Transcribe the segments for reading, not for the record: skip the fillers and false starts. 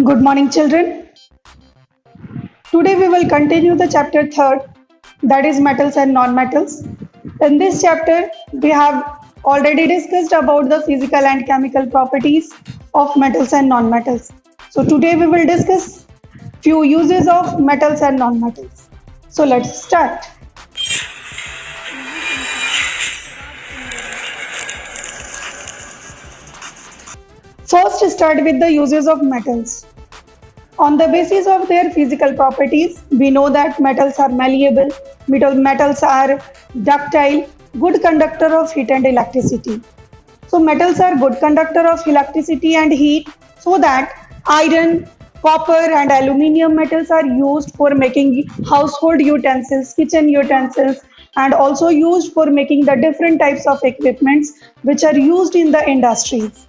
Good morning, children. Today we will continue the chapter 3rd, that is metals and non-metals. In this chapter, we have already discussed about the physical and chemical properties of metals and non-metals. So today we will discuss few uses of metals and non-metals. So let's start. First, start with the uses of metals. On the basis of their physical properties, we know that metals are malleable, metals are ductile, good conductor of heat and electricity. So metals are good conductor of electricity and heat, so that iron, copper and aluminium metals are used for making household utensils, kitchen utensils, and also used for making the different types of equipments which are used in the industries.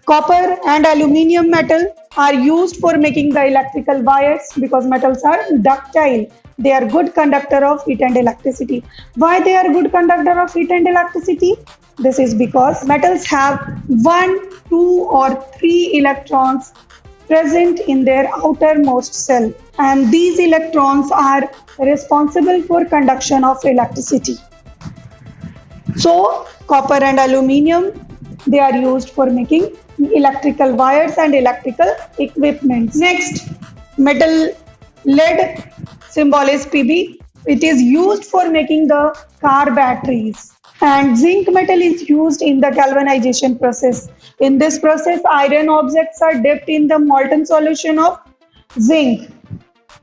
Copper and aluminium metal are used for making the electrical wires because metals are ductile. They are good conductor of heat and electricity. Why they are good conductor of heat and electricity? This is because metals have 1, 2 or 3 electrons present in their outermost shell, and these electrons are responsible for conduction of electricity. So copper and aluminium, they are used for making electrical wires and electrical equipment. Next, metal lead, symbol is Pb. It is used for making the car batteries. And zinc metal is used in the galvanization process. In this process, iron objects are dipped in the molten solution of zinc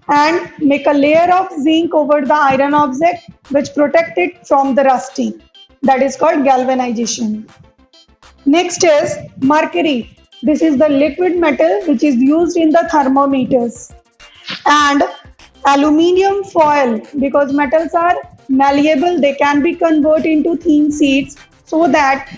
and make a layer of zinc over the iron object which protect it from the rusting. That is called galvanization. Next is mercury. This is the liquid metal which is used in the thermometers. And aluminium foil, because metals are malleable, they can be converted into thin sheets, so that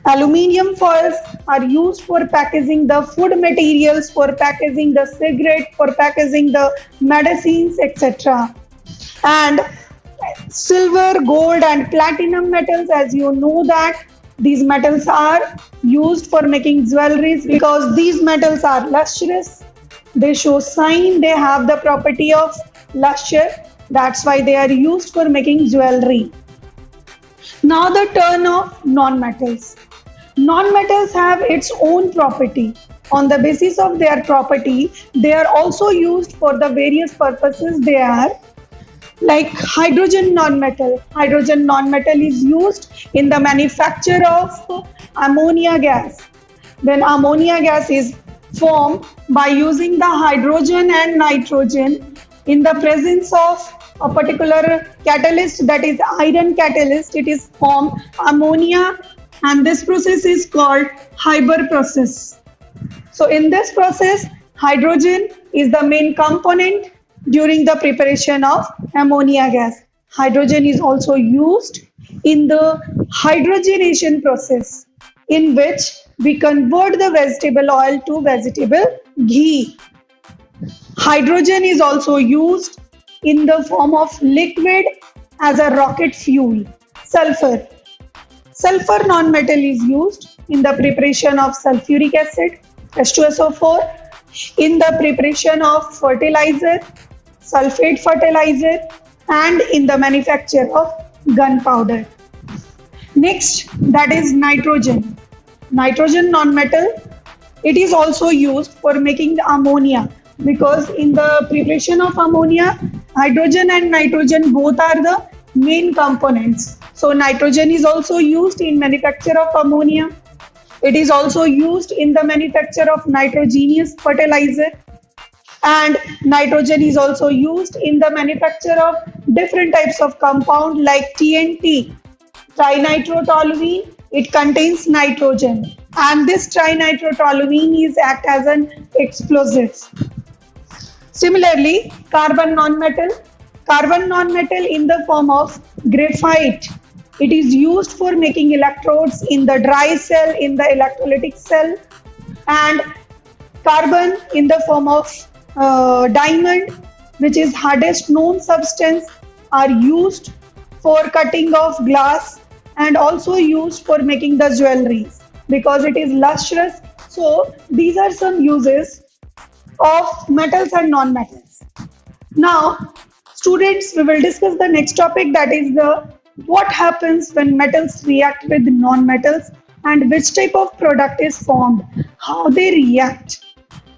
aluminium foils are used for packaging the food materials, for packaging the cigarette, for packaging the medicines, etc. And silver, gold and platinum metals, as you know that these metals are used for making jewelries because these metals are lustrous. They show shine, they have the property of luster. That's why they are used for making jewelry. Now the turn of non-metals. Non-metals have its own property. On the basis of their property, they are also used for the various purposes they are. Like hydrogen non-metal. Hydrogen non-metal is used in the manufacture of ammonia gas. When ammonia gas is formed by using the hydrogen and nitrogen in the presence of a particular catalyst, that is iron catalyst, it is formed ammonia, and this process is called Haber process. So in this process, hydrogen is the main component during the preparation of ammonia gas. Hydrogen is also used in the hydrogenation process, in which we convert the vegetable oil to vegetable ghee. Hydrogen is also used in the form of liquid as a rocket fuel. Sulfur. Sulfur non-metal is used in the preparation of sulfuric acid, H2SO4, in the preparation of fertilizer, sulfate fertilizer, and in the manufacture of gunpowder. Next, that is nitrogen. Nitrogen non-metal, it is also used for making the ammonia, because in the preparation of ammonia, hydrogen and nitrogen both are the main components. So nitrogen is also used in manufacture of ammonia. It is also used in the manufacture of nitrogenous fertilizer. And nitrogen is also used in the manufacture of different types of compound like TNT, trinitrotoluene. It contains nitrogen, and this trinitrotoluene is act as an explosive. Similarly, carbon non-metal. Carbon non-metal in the form of graphite. It is used for making electrodes in the dry cell, in the electrolytic cell, and carbon in the form of diamond, which is hardest known substance, are used for cutting of glass and also used for making the jewelry because it is lustrous, So these are some uses of metals and non-metals. Now, students, we will discuss the next topic, that is the what happens when metals react with non-metals and which type of product is formed, how they react.